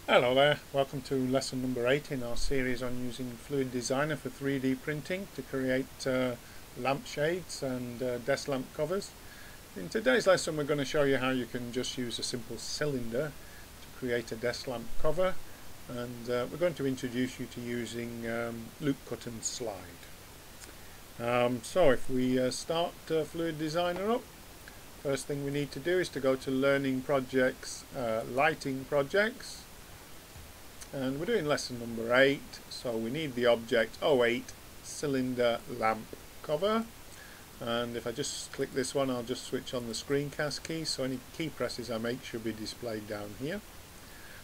Hello there, welcome to lesson number 8 in our series on using FluidDesigner for 3D printing to create lampshades and desk lamp covers. In today's lesson we're going to show you how you can just use a simple cylinder to create a desk lamp cover, and we're going to introduce you to using loop cut and slide. So if we start FluidDesigner up, first thing we need to do is to go to Learning Projects, Lighting Projects. And we're doing lesson number 8, so we need the object 08 cylinder lamp cover. And if I just click this one, I'll just switch on the screencast key, so any key presses I make should be displayed down here.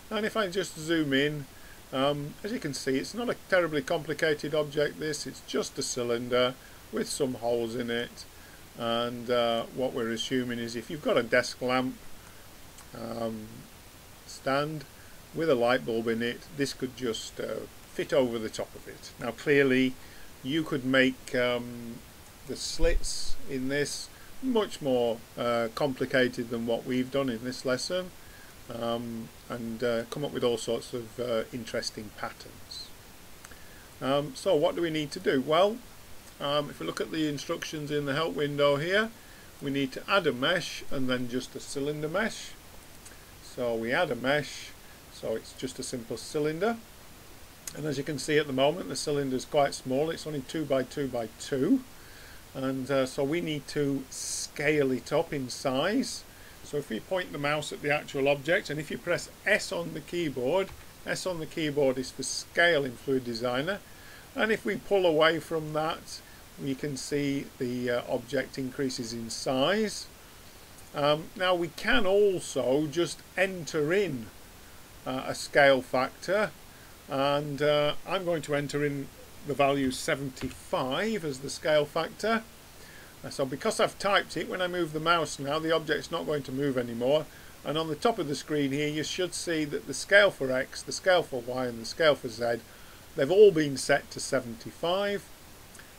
And if I just zoom in, as you can see, it's not a terribly complicated object this, it's just a cylinder with some holes in it. And what we're assuming is if you've got a desk lamp stand with a light bulb in it, this could just fit over the top of it. Now clearly you could make the slits in this much more complicated than what we've done in this lesson, and come up with all sorts of interesting patterns. So what do we need to do? Well, if we look at the instructions in the help window here, we need to add a mesh and then just a cylinder mesh. So we add a mesh, so it's just a simple cylinder, and as you can see at the moment the cylinder is quite small, it's only 2 by 2 by 2, and so we need to scale it up in size. So if we point the mouse at the actual object, and if you press S on the keyboard, S on the keyboard is for scale in FluidDesigner, and if we pull away from that we can see the object increases in size. Now we can also just enter in a scale factor, and I'm going to enter in the value 75 as the scale factor. So because I've typed it, when I move the mouse now the object's not going to move anymore, and on the top of the screen here you should see that the scale for X, the scale for Y and the scale for Z, they've all been set to 75.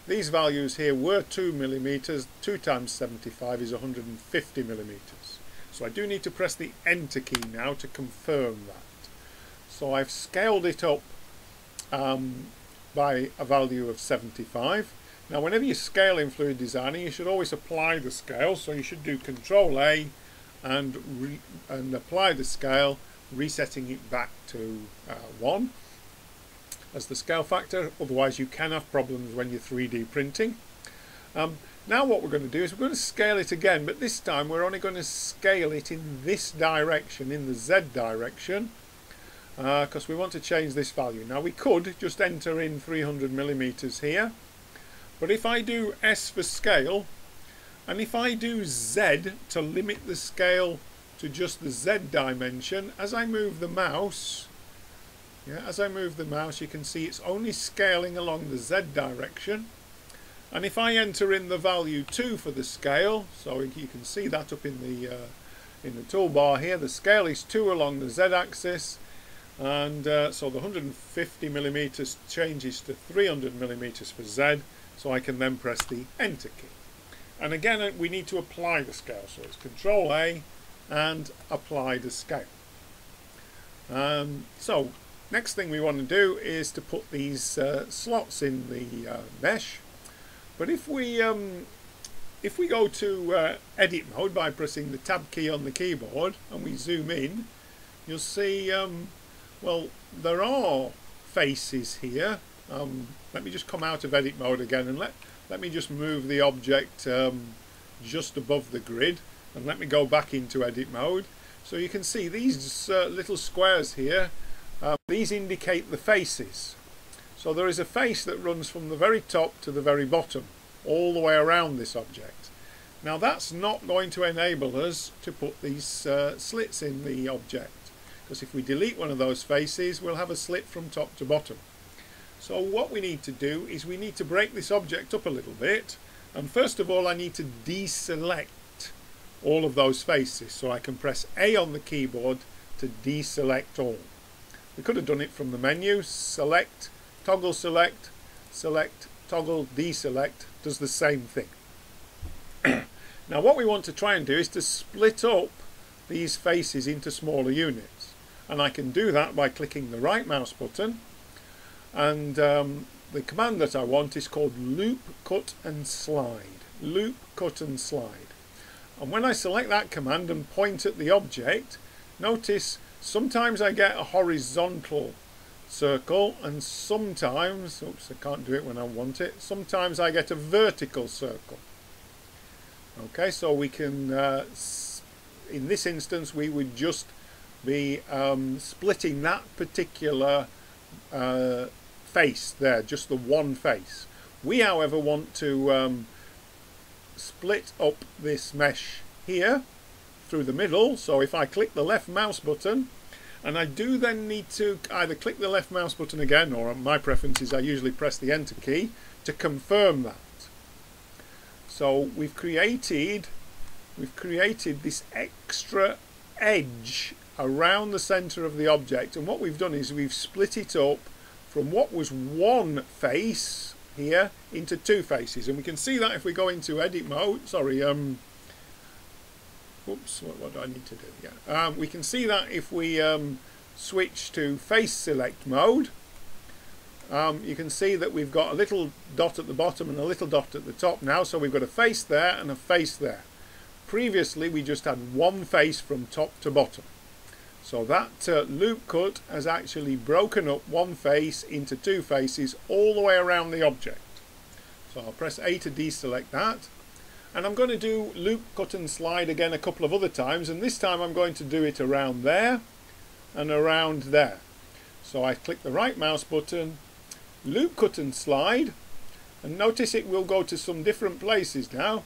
These values here were 2 millimeters, 2 times 75 is 150 millimeters. So I do need to press the enter key now to confirm that. So I've scaled it up by a value of 75. Now whenever you scale in FluidDesigner you should always apply the scale, so you should do Control A and apply the scale, resetting it back to 1 as the scale factor, otherwise you can have problems when you're 3D printing. Now what we're going to do is we're going to scale it again, but this time we're only going to scale it in this direction, in the Z direction, because we want to change this value. Now we could just enter in 300 millimeters here, but if I do S for scale, and if I do Z to limit the scale to just the Z dimension, as I move the mouse, you can see it's only scaling along the Z direction. And if I enter in the value 2 for the scale, so you can see that up in the toolbar here, the scale is 2 along the Z axis, and so the 150 millimeters changes to 300 millimeters for Z, so I can then press the enter key. And again we need to apply the scale, so it's Control A and apply the scale. So next thing we want to do is to put these slots in the mesh. But if we go to edit mode by pressing the tab key on the keyboard and we zoom in, you'll see well, there are faces here. Let me just come out of edit mode again, and let me just move the object just above the grid, and let me go back into edit mode. So you can see these little squares here, these indicate the faces. So there is a face that runs from the very top to the very bottom, all the way around this object. Now that's not going to enable us to put these slits in the object, because if we delete one of those faces we'll have a slit from top to bottom. So what we need to do is we need to break this object up a little bit, and first of all I need to deselect all of those faces, so I can press A on the keyboard to deselect all. We could have done it from the menu. Select, toggle select, select, toggle deselect does the same thing. Now what we want to try and do is to split up these faces into smaller units. and I can do that by clicking the right mouse button, and the command that I want is called loop, cut and slide. Loop, cut and slide. And when I select that command and point at the object, notice sometimes I get a horizontal circle, and sometimes, oops, I can't do it when I want it, sometimes I get a vertical circle. Okay, so we can, in this instance, we would just be splitting that particular face there, just the one face. We, however, want to split up this mesh here through the middle. So if I click the left mouse button, and I do then need to either click the left mouse button again, or my preference is I usually press the enter key to confirm that. So we've created this extra edge around the center of the object, and what we've done is we've split it up from what was one face here into two faces, and we can see that if we go into edit mode, sorry, oops, what do I need to do? Yeah, we can see that if we switch to face select mode, you can see that we've got a little dot at the bottom and a little dot at the top now, so we've got a face there and a face there. Previously we just had one face from top to bottom. So that loop cut has actually broken up one face into two faces all the way around the object. So I'll press A to deselect that. And I'm going to do loop, cut and slide again a couple of other times, and this time I'm going to do it around there and around there. So I click the right mouse button, loop, cut and slide, and notice it will go to some different places now.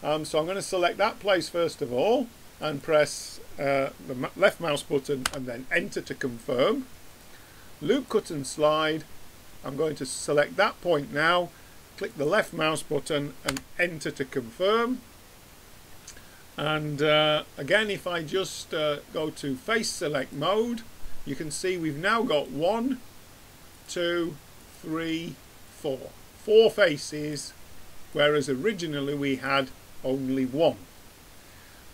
So I'm going to select that place first of all and press the left mouse button and then enter to confirm. Loop, cut and slide, I'm going to select that point now, click the left mouse button and enter to confirm. And again, if I just go to face select mode, you can see we've now got 1, 2, 3, 4. 4 faces, whereas originally we had only 1.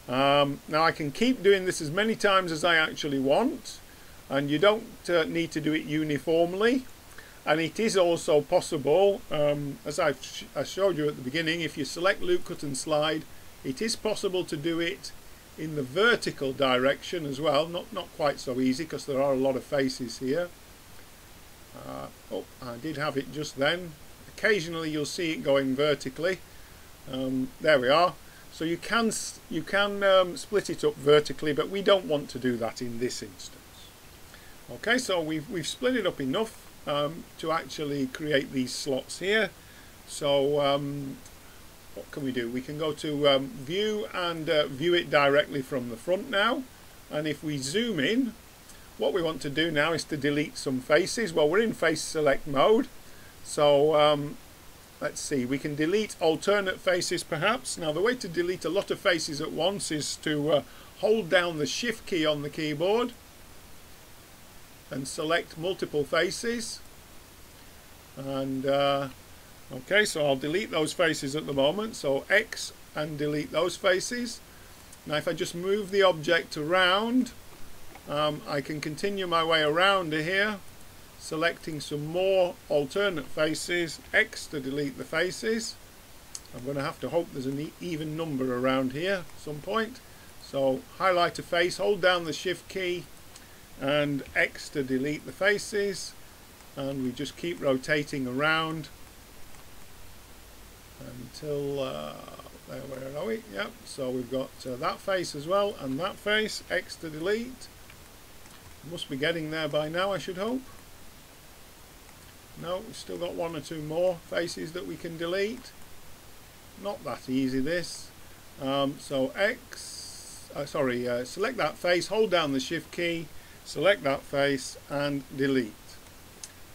Now I can keep doing this as many times as I actually want, and you don't need to do it uniformly. And it is also possible, as I showed you at the beginning, if you select loop, cut and slide, it is possible to do it in the vertical direction as well. Not quite so easy because there are a lot of faces here. Oh, I did have it just then. Occasionally you'll see it going vertically. There we are. So you can split it up vertically, but we don't want to do that in this instance. Okay, so we've split it up enough to actually create these slots here. So what can we do? We can go to view and view it directly from the front now. And if we zoom in, what we want to do now is to delete some faces. Well, we're in face select mode, so let's see, we can delete alternate faces perhaps. Now the way to delete a lot of faces at once is to hold down the shift key on the keyboard and select multiple faces. And okay, so I'll delete those faces at the moment, so X and delete those faces. Now if I just move the object around, I can continue my way around to here, selecting some more alternate faces, X to delete the faces. I'm going to have to hope there's an even number around here at some point. So highlight a face, hold down the shift key and X to delete the faces, and we just keep rotating around until there, where are we? Yep, so we've got that face as well and that face, X to delete. Must be getting there by now, I should hope. No, we've still got 1 or 2 more faces that we can delete. Not that easy this. So X, select that face, hold down the shift key, select that face and delete.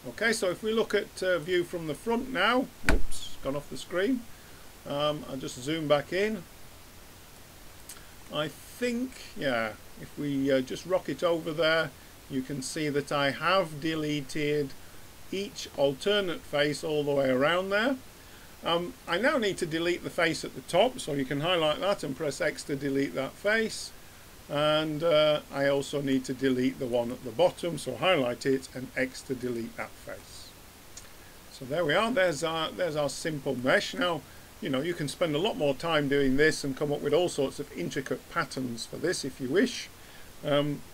Okay, so if we look at view from the front now, whoops, gone off the screen. I'll just zoom back in. I think, yeah, if we just rock it over there, you can see that I have deleted each alternate face all the way around there. I now need to delete the face at the top, so you can highlight that and press X to delete that face. and I also need to delete the one at the bottom, so highlight it and X to delete that face. So there we are, there's our simple mesh. Now, you know, you can spend a lot more time doing this and come up with all sorts of intricate patterns for this if you wish.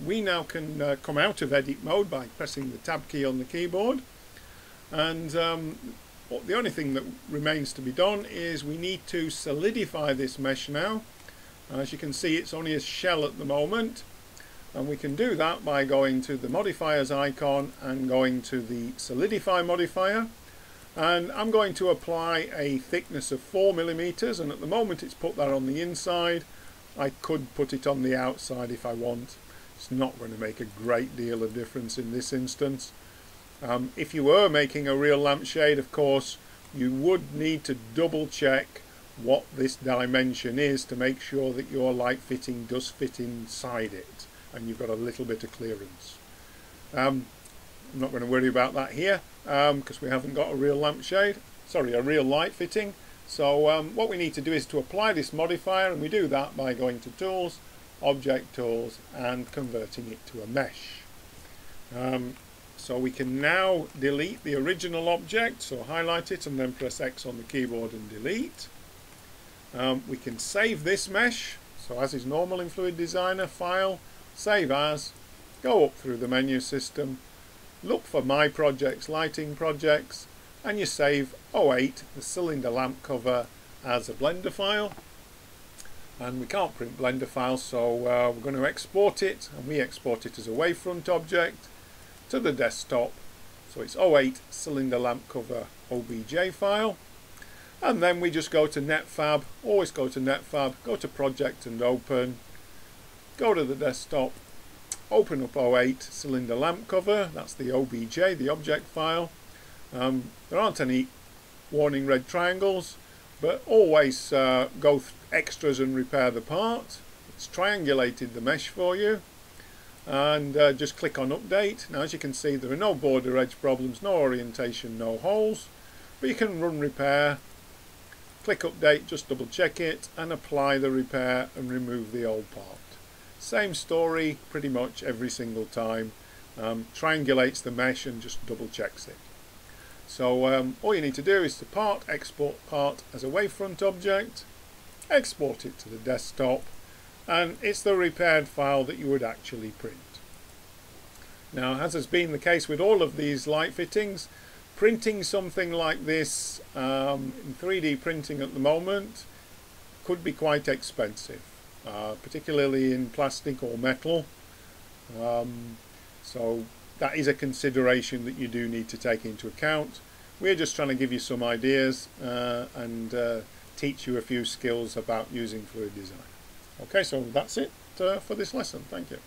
We now can come out of edit mode by pressing the tab key on the keyboard, and the only thing that remains to be done is we need to solidify this mesh now. As you can see, it's only a shell at the moment, and we can do that by going to the modifiers icon and going to the solidify modifier, and I'm going to apply a thickness of 4 millimeters, and at the moment it's put that on the inside. I could put it on the outside if I want. It's not going to make a great deal of difference in this instance. If you were making a real lampshade, of course, you would need to double check what this dimension is to make sure that your light fitting does fit inside it and you've got a little bit of clearance. I'm not going to worry about that here because we haven't got a real lampshade, sorry, a real light fitting. So what we need to do is to apply this modifier, and we do that by going to Tools, Object Tools, and converting it to a mesh. So we can now delete the original object, so highlight it and then press X on the keyboard and delete. We can save this mesh, so as is normal in FluidDesigner, File, Save As, go up through the menu system, look for My Projects, Lighting Projects, and you save 08, the cylinder lamp cover, as a Blender file. And we can't print Blender files, so we're going to export it, and we export it as a wavefront object to the desktop. So it's 08 cylinder lamp cover OBJ file. And then we just go to Netfab, always go to Netfab, go to Project and Open, go to the desktop, open up 08 cylinder lamp cover, that's the OBJ, the object file. There aren't any warning red triangles, but always go extras and repair the part. It's triangulated the mesh for you, and just click on update. Now as you can see, there are no border edge problems, no orientation, no holes, but you can run repair, click update, just double check it and apply the repair and remove the old part. Same story pretty much every single time. Triangulates the mesh and just double checks it. So all you need to do is to export part as a wavefront object, export it to the desktop, and it's the repaired file that you would actually print. Now, as has been the case with all of these light fittings, printing something like this in 3D printing at the moment could be quite expensive, particularly in plastic or metal. So that is a consideration that you do need to take into account. We're just trying to give you some ideas and teach you a few skills about using FluidDesigner. Okay, so that's it for this lesson. Thank you.